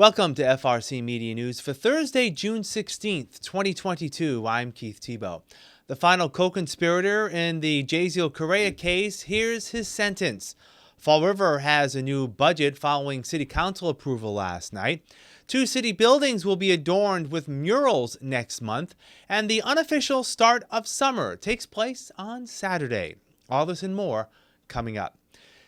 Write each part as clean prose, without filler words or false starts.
Welcome to FRC Media News for Thursday, June 16th, 2022. I'm Keith Tebow. The final co-conspirator in the Jasiel Correia case hears his sentence. Fall River has a new budget following city council approval last night. 2 city buildings will be adorned with murals next month, and the unofficial start of summer takes place on Saturday. All this and more coming up.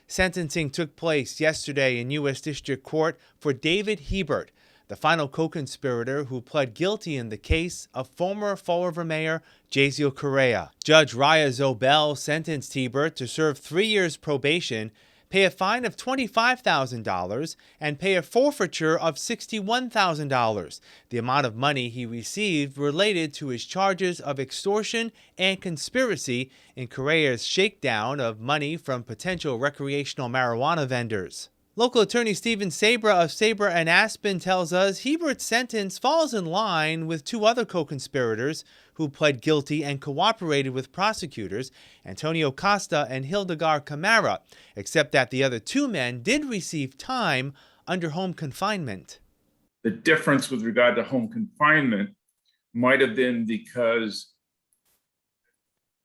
Sentencing took place yesterday in U.S. District Court for David Hebert, the final co-conspirator who pled guilty in the case of former Fall River Mayor Jasiel Correia. Judge Raya Zobel sentenced Hebert to serve 3 years probation, pay a fine of $25,000, and pay a forfeiture of $61,000, the amount of money he received related to his charges of extortion and conspiracy in Correia's shakedown of money from potential recreational marijuana vendors. Local attorney Stephen Sabra of Sabra and Aspen tells us Hebert's sentence falls in line with 2 other co-conspirators who pled guilty and cooperated with prosecutors, Antonio Costa and Hildegard Camara, except that the other 2 men did receive time under home confinement. The difference with regard to home confinement might have been because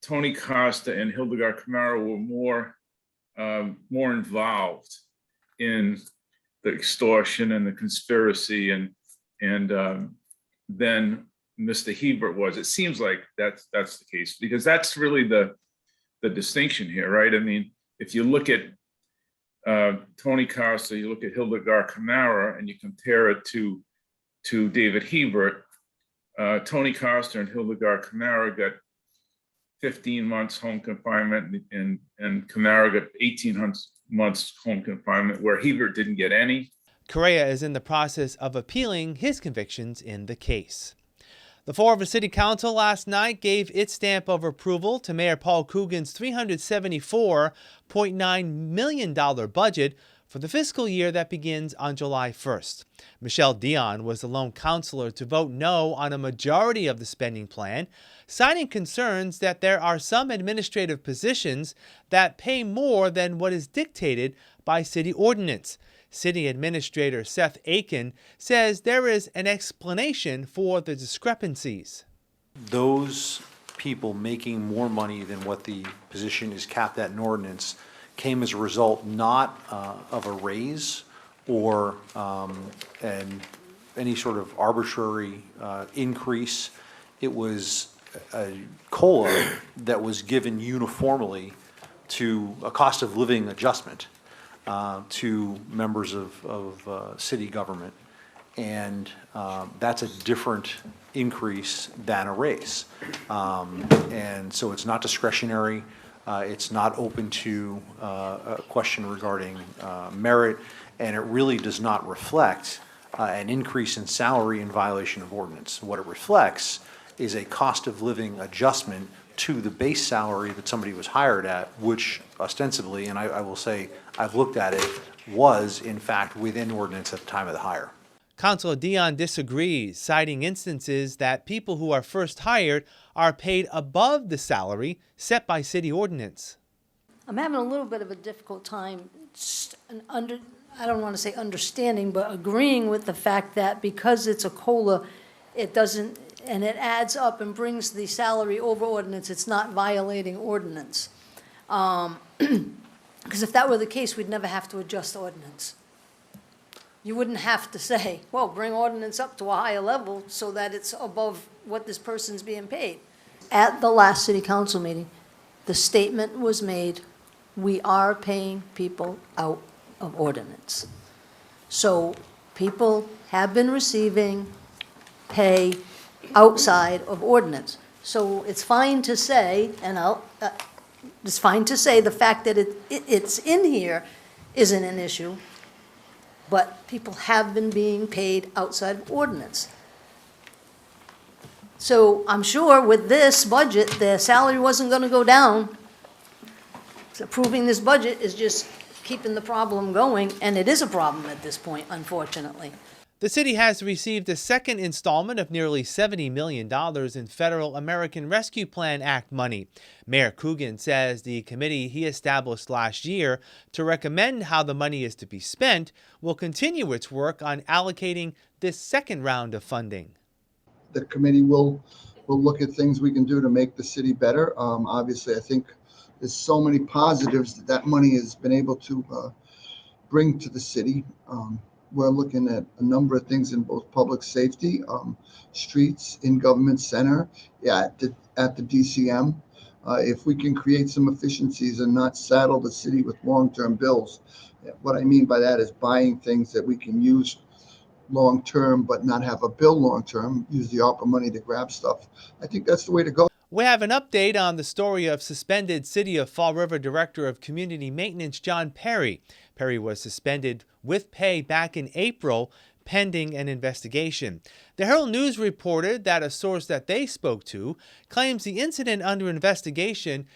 Tony Costa and Hildegard Camara were more involved in the extortion and the conspiracy, and then Mr. Hebert was. It seems like that's the case, because that's really the distinction here, right? I mean, if you look at Tony Costa, you look at Hildegard Camara, and you compare it to David Hebert, Tony Costa and Hildegard Camara got 15 months home confinement, and Camara got 18 months home confinement, where Hebert didn't get any. Correia is in the process of appealing his convictions in the case. The Fall River City Council last night gave its stamp of approval to Mayor Paul Coogan's $374.9 million budget for the fiscal year that begins on July 1st. Michelle Dion was the lone councilor to vote no on a majority of the spending plan, citing concerns that there are some administrative positions that pay more than what is dictated by city ordinance. City Administrator Seth Aiken says there is an explanation for the discrepancies. Those people making more money than what the position is capped at in ordinance came as a result not of a raise or any sort of arbitrary increase. It was a COLA that was given uniformly to a cost of living adjustment to members of city government, and that's a different increase than a raise, and so it's not discretionary. It's not open to a question regarding merit, and it really does not reflect an increase in salary in violation of ordinance. What it reflects is a cost of living adjustment to the base salary that somebody was hired at, which ostensibly, and I will say I've looked at it, was in fact within ordinance at the time of the hire. Councilor Dion disagrees, citing instances that people who are first hired are paid above the salary set by city ordinance. I'm having a little bit of a difficult time I don't want to say understanding, but agreeing with the fact that because it's a COLA, it doesn't, and it adds up and brings the salary over ordinance, it's not violating ordinance. Because if that were the case, we'd never have to adjust ordinance. You wouldn't have to say, well, bring ordinance up to a higher level so that it's above what this person's being paid. At the last city council meeting, the statement was made, we are paying people out of ordinance. So people have been receiving pay outside of ordinance. So it's fine to say, and it's fine to say the fact that it's in here isn't an issue, but people have been being paid outside of ordinance. So I'm sure with this budget, the salary wasn't going to go down. So approving this budget is just keeping the problem going, and it is a problem at this point, unfortunately. The city has received the second installment of nearly $70 million in federal American Rescue Plan Act money. Mayor Coogan says the committee he established last year to recommend how the money is to be spent will continue its work on allocating this second round of funding. The committee will look at things we can do to make the city better. Obviously, I think there's so many positives that money has been able to bring to the city. We're looking at a number of things in both public safety, streets, in government center, at the DCM. If we can create some efficiencies and not saddle the city with long-term bills. What I mean by that is buying things that we can use long-term but not have a bill long-term, use the ARPA money to grab stuff. I think that's the way to go. We have an update on the story of suspended City of Fall River Director of Community Maintenance John Perry. Perry was suspended with pay back in April, pending an investigation. The Herald News reported that a source that they spoke to claims the incident under investigation,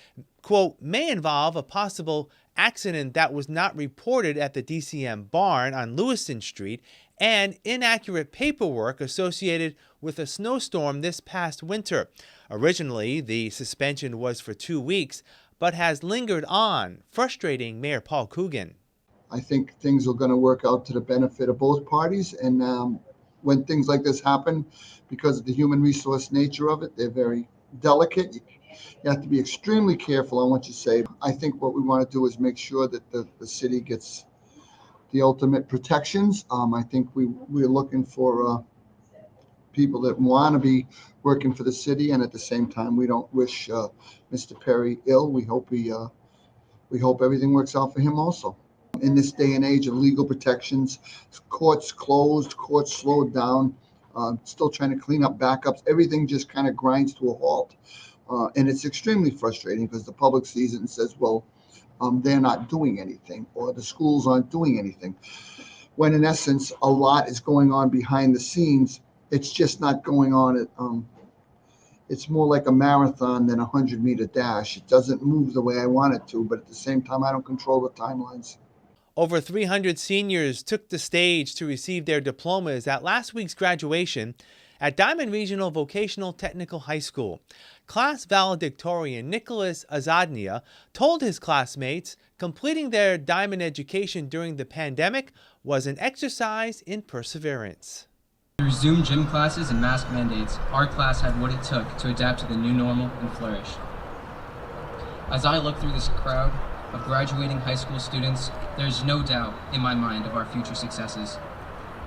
quote, may involve a possible accident that was not reported at the DCM barn on Lewiston Street and inaccurate paperwork associated with a snowstorm this past winter. Originally, the suspension was for 2 weeks, but has lingered on, frustrating Mayor Paul Coogan. I think things are going to work out to the benefit of both parties. And when things like this happen, because of the human resource nature of it, they're very delicate. You have to be extremely careful on what you say. I think what we want to do is make sure that the city gets the ultimate protections. I think we're looking for people that want to be working for the city, and at the same time, we don't wish Mr. Perry ill. We hope everything works out for him also. In this day and age of legal protections, courts closed, courts slowed down, still trying to clean up backups. Everything just kind of grinds to a halt. And it's extremely frustrating because the public sees it and says, well, they're not doing anything, or the schools aren't doing anything. When in essence, a lot is going on behind the scenes. It's just not going on it's more like a marathon than a 100-meter dash. It doesn't move the way I want it to, but at the same time, I don't control the timelines. Over 300 seniors took the stage to receive their diplomas at last week's graduation at Diamond Regional Vocational Technical High School. Class valedictorian Nicholas Azadnia told his classmates completing their Diamond education during the pandemic was an exercise in perseverance. Through Zoom gym classes and mask mandates, our class had what it took to adapt to the new normal and flourish. As I look through this crowd of graduating high school students, there's no doubt in my mind of our future successes.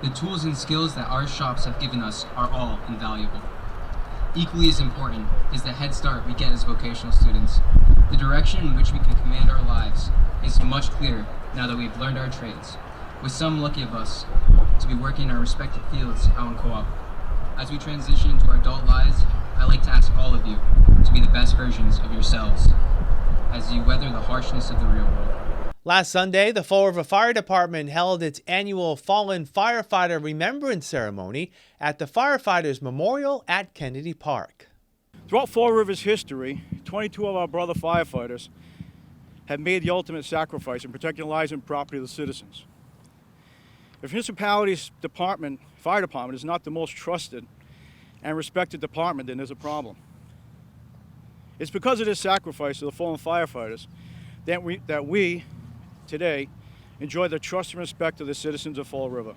The tools and skills that our shops have given us are all invaluable. Equally as important is the head start we get as vocational students. The direction in which we can command our lives is much clearer now that we've learned our trades, with some lucky of us to be working in our respective fields out in co-op. As we transition into our adult lives, I'd like to ask all of you to be the best versions of yourselves as you weather the harshness of the real world. Last Sunday, the Fall River Fire Department held its annual Fallen Firefighter Remembrance Ceremony at the Firefighters Memorial at Kennedy Park. Throughout Fall River's history, 22 of our brother firefighters have made the ultimate sacrifice in protecting the lives and property of the citizens. If municipality's fire department is not the most trusted and respected department, then there's a problem. It's because of this sacrifice of the fallen firefighters that we today enjoy the trust and respect of the citizens of Fall River.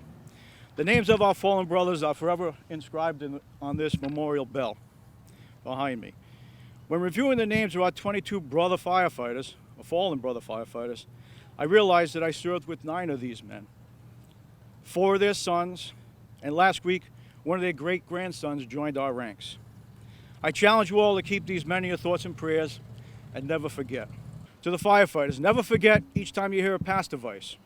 The names of our fallen brothers are forever inscribed on this memorial bell behind me. When reviewing the names of our 22 brother firefighters, or fallen brother firefighters, I realized that I served with 9 of these men. 4 of their sons, and last week, one of their great-grandsons joined our ranks. I challenge you all to keep these men in your thoughts and prayers and never forget. To the firefighters, never forget each time you hear a pass device.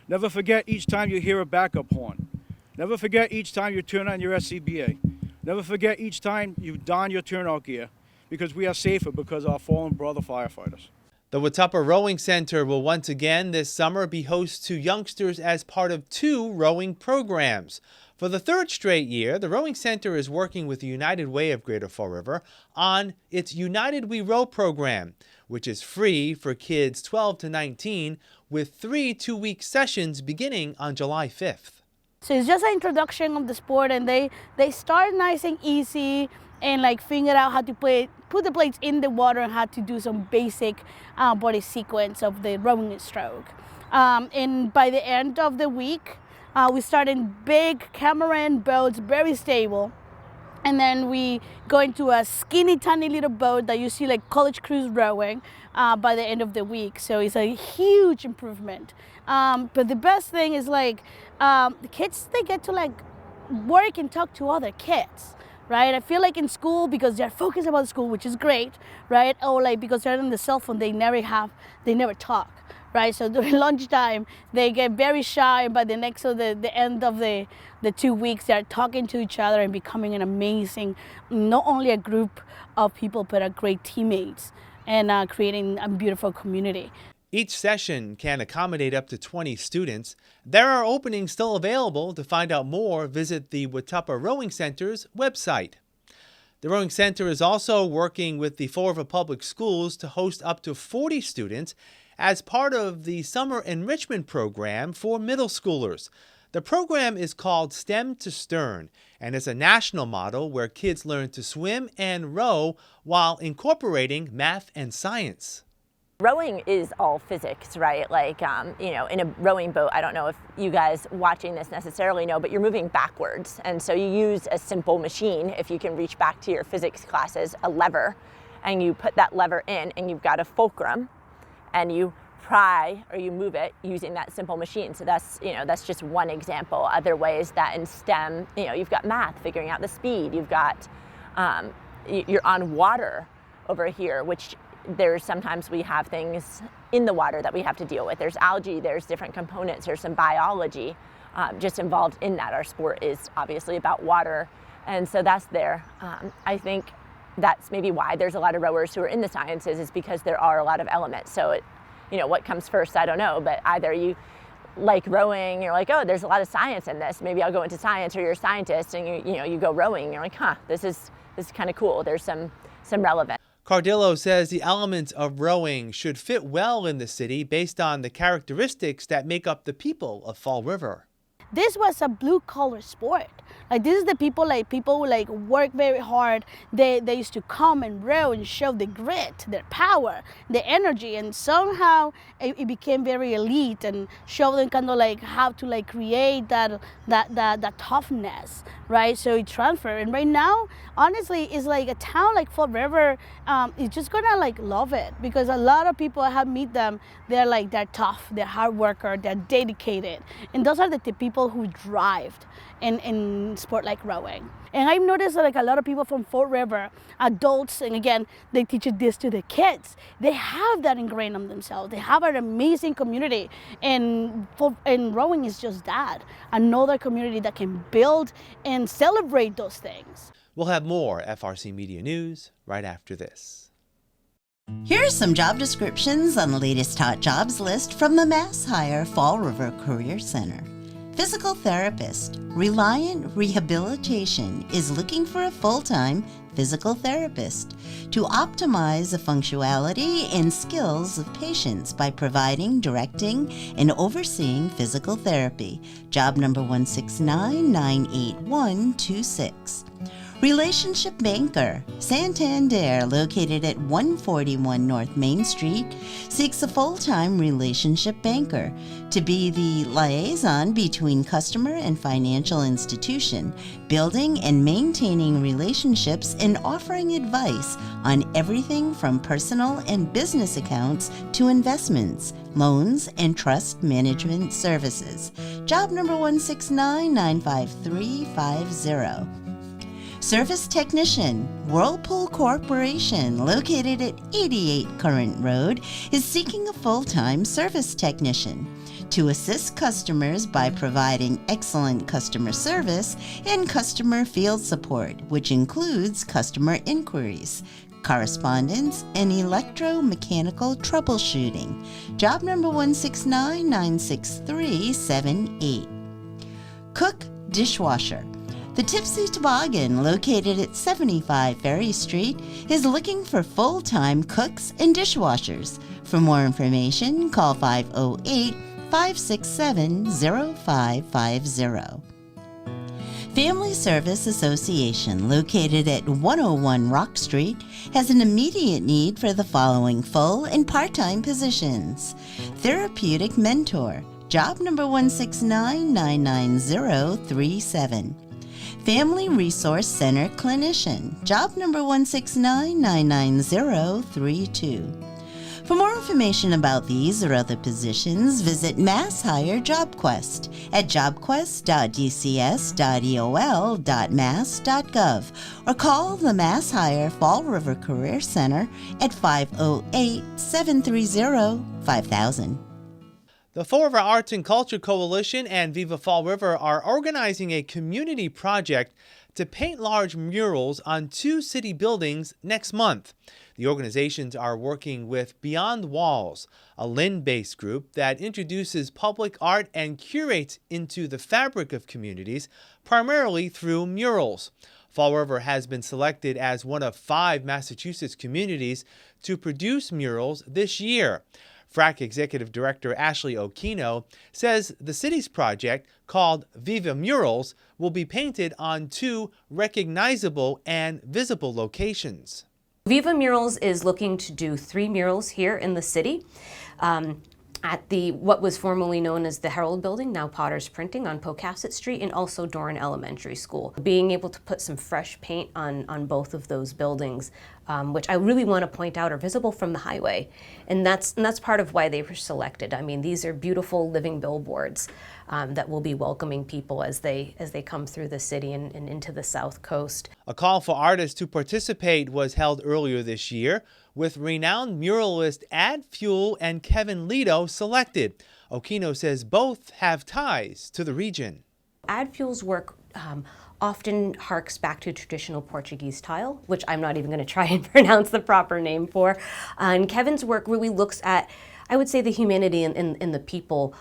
Never forget each time you hear a backup horn. Never forget each time you turn on your SCBA. Never forget each time you don your turnout gear, because we are safer because of our fallen brother firefighters. The Watuppa Rowing Center will once again this summer be host to youngsters as part of 2 rowing programs. For the 3rd straight year, the Rowing Center is working with the United Way of Greater Fall River on its United We Row program, which is free for kids 12 to 19 with 3 2-week sessions beginning on July 5th. So it's just an introduction of the sport, and they start nice and easy and like figure out how to put the plates in the water and how to do some basic body sequence of the rowing stroke. And by the end of the week, we start in big catamaran boats, very stable. And then we go into a skinny, tiny little boat that you see like college crews rowing by the end of the week. So it's a huge improvement. But the best thing is like the kids, they get to like work and talk to other kids, right? I feel like in school, because they're focused about school, which is great, right? Or like because they're on the cell phone, they never talk, right? So during lunchtime, they get very shy, and by the end of the 2 weeks, they're talking to each other and becoming an amazing, not only a group of people, but a great teammates, and creating a beautiful community. Each session can accommodate up to 20 students. There are openings still available. To find out more, visit the Watuppa Rowing Center's website. The Rowing Center is also working with the Fall River Public Schools to host up to 40 students as part of the Summer Enrichment Program for middle schoolers. The program is called STEM to Stern and is a national model where kids learn to swim and row while incorporating math and science. Rowing is all physics, right? Like, in a rowing boat, I don't know if you guys watching this necessarily know, but you're moving backwards. And so you use a simple machine, if you can reach back to your physics classes, a lever, and you put that lever in and you've got a fulcrum, and you pry or you move it using that simple machine. So that's just one example. Other ways that in STEM, you've got math, figuring out the speed. You've got, you're on water over here, which sometimes we have things in the water that we have to deal with. There's algae, there's different components, there's some biology just involved in that. Our sport is obviously about water, and so that's there. I think that's maybe why there's a lot of rowers who are in the sciences, is because there are a lot of elements. So what comes first, I don't know, but either you like rowing, you're like, oh, there's a lot of science in this, maybe I'll go into science, or you're a scientist and you go rowing, you're like, this is kind of cool. There's some relevance. Cardillo says the elements of rowing should fit well in the city based on the characteristics that make up the people of Fall River. This was a blue-collar sport. Like, this is the people who work very hard. They used to come and row and show the grit, their power, the energy, and somehow it became very elite and showed them kind of like how to like create that toughness, right? So it transferred, and right now, honestly, it's like a town like Fall River is just gonna like love it, because a lot of people I have meet them, they're tough, they're hard worker, they're dedicated, and those are the people who thrived in sport like rowing. And I've noticed that like a lot of people from Fall River, adults, and again, they teach this to the kids. They have that ingrained in themselves. They have an amazing community, and rowing is just that, another community that can build and celebrate those things. We'll have more FRC Media News right after this. Here's some job descriptions on the latest hot jobs list from the Mass Hire Fall River Career Center. Physical therapist. Reliant Rehabilitation is looking for a full-time physical therapist to optimize the functionality and skills of patients by providing, directing, and overseeing physical therapy. Job number 169-98126. Relationship Banker. Santander, located at 141 North Main Street, seeks a full-time relationship banker to be the liaison between customer and financial institution, building and maintaining relationships and offering advice on everything from personal and business accounts to investments, loans, and trust management services. Job number 169-95350. Service Technician. Whirlpool Corporation, located at 88 Current Road, is seeking a full-time service technician to assist customers by providing excellent customer service and customer field support, which includes customer inquiries, correspondence, and electromechanical troubleshooting. Job number 169-96378. Cook Dishwasher. The Tipsy Toboggan, located at 75 Ferry Street, is looking for full-time cooks and dishwashers. For more information, call 508 567-0550. Family Service Association, located at 101 Rock Street, has an immediate need for the following full and part-time positions: Therapeutic Mentor, job number 169-99037. Family Resource Center Clinician, job number 169-99032. For more information about these or other positions, visit Mass Hire JobQuest at jobquest.dcs.eol.mass.gov or call the Mass Hire Fall River Career Center at 508-730-5000. The Fall River Arts and Culture Coalition and Viva Fall River are organizing a community project to paint large murals on 2 city buildings next month. The organizations are working with Beyond Walls, a Lynn-based group that introduces public art and curates into the fabric of communities, primarily through murals. Fall River has been selected as one of 5 Massachusetts communities to produce murals this year. FRAC Executive Director Ashley Okino says the city's project, called Viva Murals, will be painted on 2 recognizable and visible locations. Viva Murals is looking to do 3 murals here in the city. At what was formerly known as the Herald Building, now Potter's Printing on Pocasset Street, and also Doran Elementary School. Being able to put some fresh paint on both of those buildings, which I really want to point out are visible from the highway. And that's part of why they were selected. I mean, these are beautiful living billboards that will be welcoming people as they come through the city and into the South Coast. A call for artists to participate was held earlier this year, with renowned muralist Ad Fuel and Kevin Lido selected. Okino says both have ties to the region. Ad Fuel's work often harks back to traditional Portuguese tile, which I'm not even going to try and pronounce the proper name for. And Kevin's work really looks at, I would say, the humanity in the people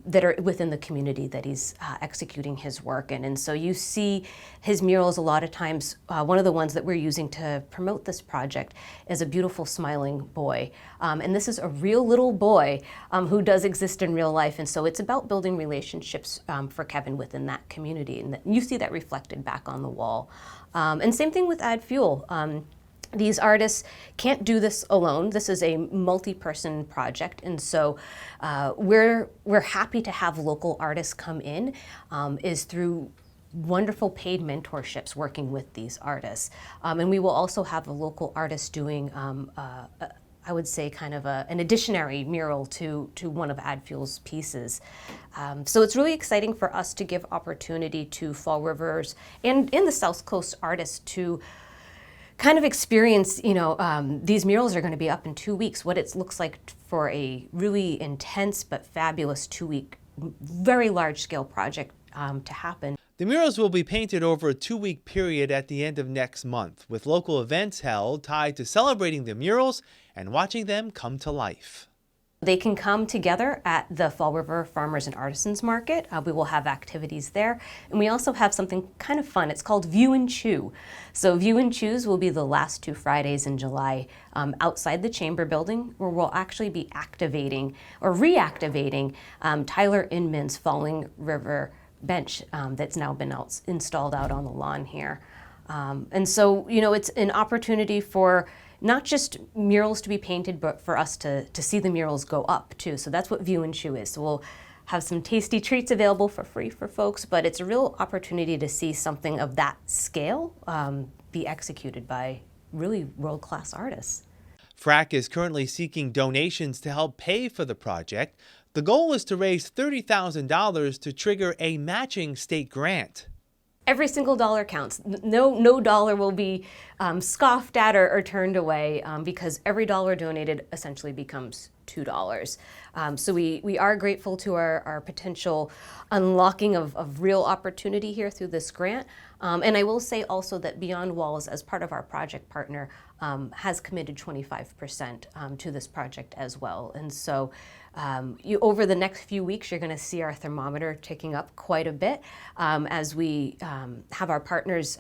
that are within the community that he's executing his work in. And so you see his murals a lot of times. One of the ones that we're using to promote this project is a beautiful smiling boy. And this is a real little boy who does exist in real life. And so it's about building relationships for Kevin within that community. And you see that reflected back on the wall. And same thing with Ad Fuel. These artists can't do this alone. This is a multi-person project, and so we're happy to have local artists come in, is through wonderful paid mentorships working with these artists. And we will also have a local artist doing, I would say, kind of an additionary mural to one of Ad Fuel's pieces. So it's really exciting for us to give opportunity to Fall Rivers and in the South Coast artists to kind of experience, these murals are going to be up in 2 weeks, what it looks like for a really intense but fabulous 2-week, very large-scale project to happen. The murals will be painted over a 2-week period at the end of next month, with local events held tied to celebrating the murals and watching them come to life. They can come together at the Fall River Farmers and Artisans Market. We will have activities there. And we also have something kind of fun. It's called View and Chew. So View and Chews will be the last 2 Fridays in July outside the Chamber Building, where we'll actually be activating or reactivating Tyler Inman's Falling River bench that's now been installed out on the lawn here. And so, it's an opportunity for not just murals to be painted, but for us to see the murals go up too. So that's what View and Chew is. So we'll have some tasty treats available for free for folks, but it's a real opportunity to see something of that scale be executed by really world-class artists. FRAC is currently seeking donations to help pay for the project. The goal is to raise $30,000 to trigger a matching state grant. Every single dollar counts. No dollar will be scoffed at or turned away because every dollar donated essentially becomes $2. So we are grateful to our potential unlocking of real opportunity here through this grant. And I will say also that Beyond Walls, as part of our project partner, has committed 25% to this project as well. And so over the next few weeks, you're going to see our thermometer ticking up quite a bit as we have our partners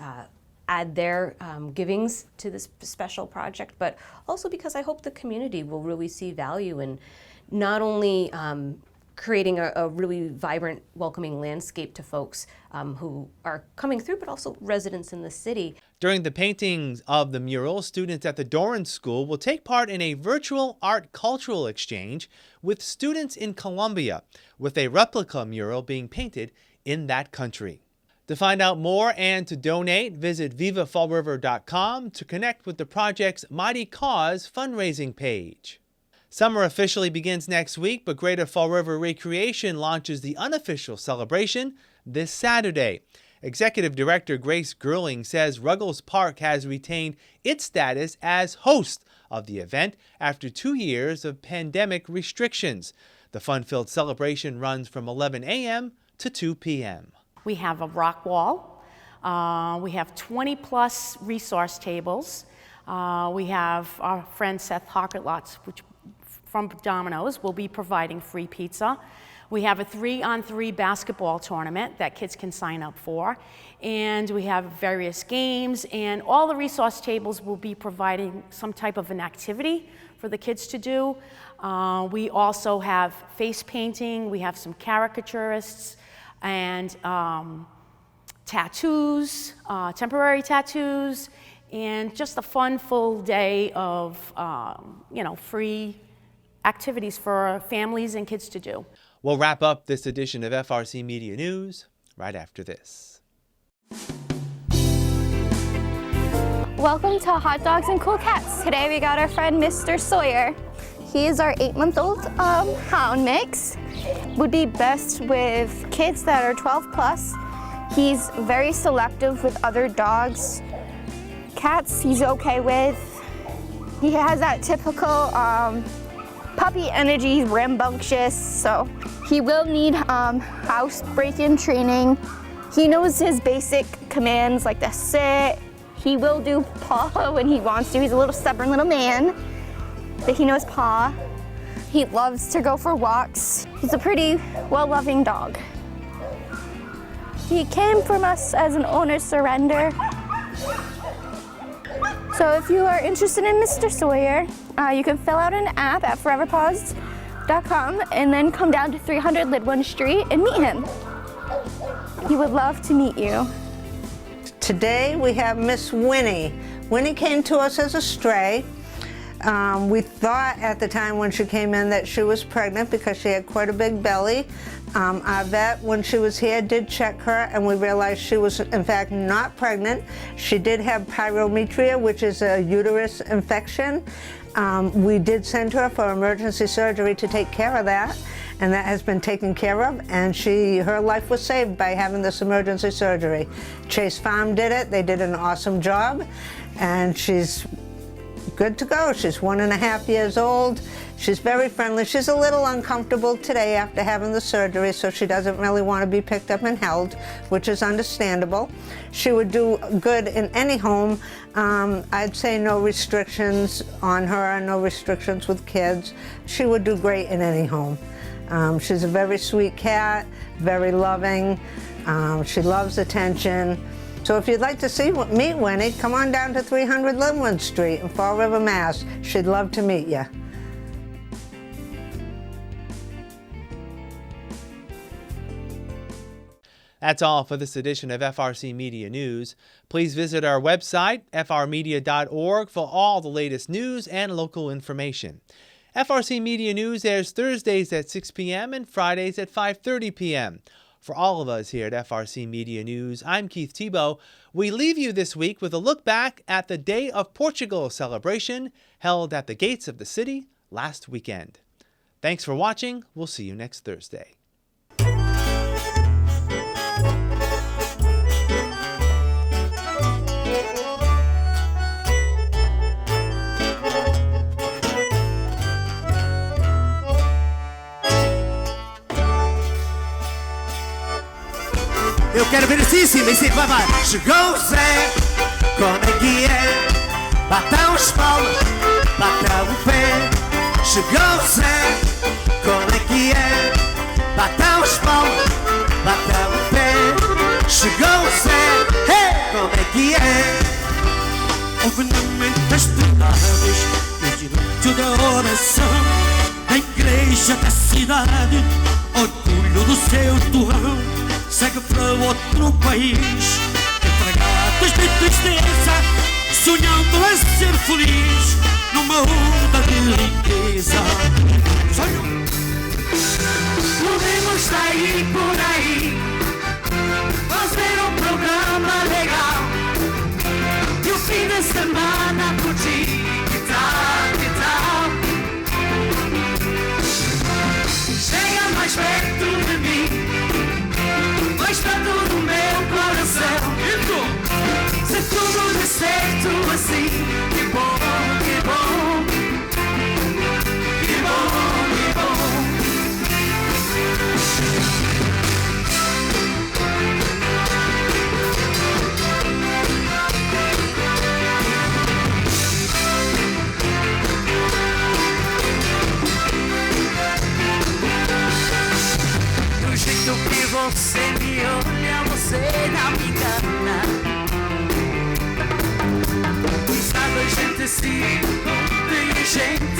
add their givings to this special project, but also because I hope the community will really see value in not only creating a really vibrant, welcoming landscape to folks who are coming through, but also residents in the city. During the paintings of the mural, students at the Doran School will take part in a virtual art cultural exchange with students in Colombia, with a replica mural being painted in that country. To find out more and to donate, visit vivafallriver.com to connect with the project's Mighty Cause fundraising page. Summer officially begins next week, but Greater Fall River Recreation launches the unofficial celebration this Saturday. Executive Director Grace Gerling says Ruggles Park has retained its status as host of the event after 2 years of pandemic restrictions. The fun-filled celebration runs from 11 a.m. to 2 p.m. We have a rock wall. We have 20-plus resource tables. We have our friend Seth Hockerlots, which from Domino's, will be providing free pizza. We have a 3-on-3 basketball tournament that kids can sign up for. And we have various games, and all the resource tables will be providing some type of an activity for the kids to do. We also have face painting. We have some caricaturists and tattoos, temporary tattoos, and just a fun, full day of, free activities for families and kids to do. We'll wrap up this edition of FRC Media News right after this. Welcome to Hot Dogs and Cool Cats. Today we got our friend Mr. Sawyer. He is our 8-month-old hound mix. Would be best with kids that are 12 plus. He's very selective with other dogs. Cats he's okay with. He has that typical puppy energy. He's rambunctious, so he will need house-breaking training. He knows his basic commands like the sit. He will do paw when he wants to. He's a little stubborn little man, but he knows paw. He loves to go for walks. He's a pretty well-loving dog. He came from us as an owner surrender. So if you are interested in Mr. Sawyer, you can fill out an app at foreverpaws.com and then come down to 300 Lidwin Street and meet him. He would love to meet you. Today we have Miss Winnie. Winnie came to us as a stray. We thought at the time when she came in that she was pregnant because she had quite a big belly. Our vet, when she was here, did check her, and we realized she was in fact not pregnant. She did have pyometria, which is a uterus infection. We did send her for emergency surgery to take care of that, and that has been taken care of, and her life was saved by having this emergency surgery. Chase Farm did it. They did an awesome job, and she's good to go. She's 1.5 years old. She's very friendly. She's a little uncomfortable today after having the surgery, so she doesn't really want to be picked up and held, which is understandable. She would do good in any home. I'd say no restrictions on her, no restrictions with kids. She would do great in any home. She's a very sweet cat, very loving. She loves attention. So if you'd like to meet Winnie, come on down to 300 Linwood Street in Fall River, Mass. She'd love to meet you. That's all for this edition of FRC Media News. Please visit our website, frmedia.org, for all the latest news and local information. FRC Media News airs Thursdays at 6 p.m. and Fridays at 5:30 p.m. For all of us here at FRC Media News, I'm Keith Tebow. We leave you this week with a look back at the Day of Portugal celebration held at the gates of the city last weekend. Thanks for watching. We'll see you next Thursday. Eu quero ver assim, sim, sim, vai, vai. Chegou o Zé, como é que é? Bateu as palmas, bateu o pé. Chegou o Zé, como é que é? Bateu as palmas, bateu o pé. Chegou o Zé, hey, como é que é? Houve na mente das verdades, no silêncio da oração, na igreja da cidade. orgulho do seu torrão, segue para outro país, empregados de tristeza, sonhando em ser feliz numa onda de riqueza. Podemos sair por aí, fazer um programa legal, e o fim de semana curtir, que tal, que tal? Chega mais perto de mim, mais perto do meu coração. Se tudo der certo assim, que bom, que bom, que bom, que bom. Do jeito que você me olha, você não me engana. Sabe, a gente se inteligente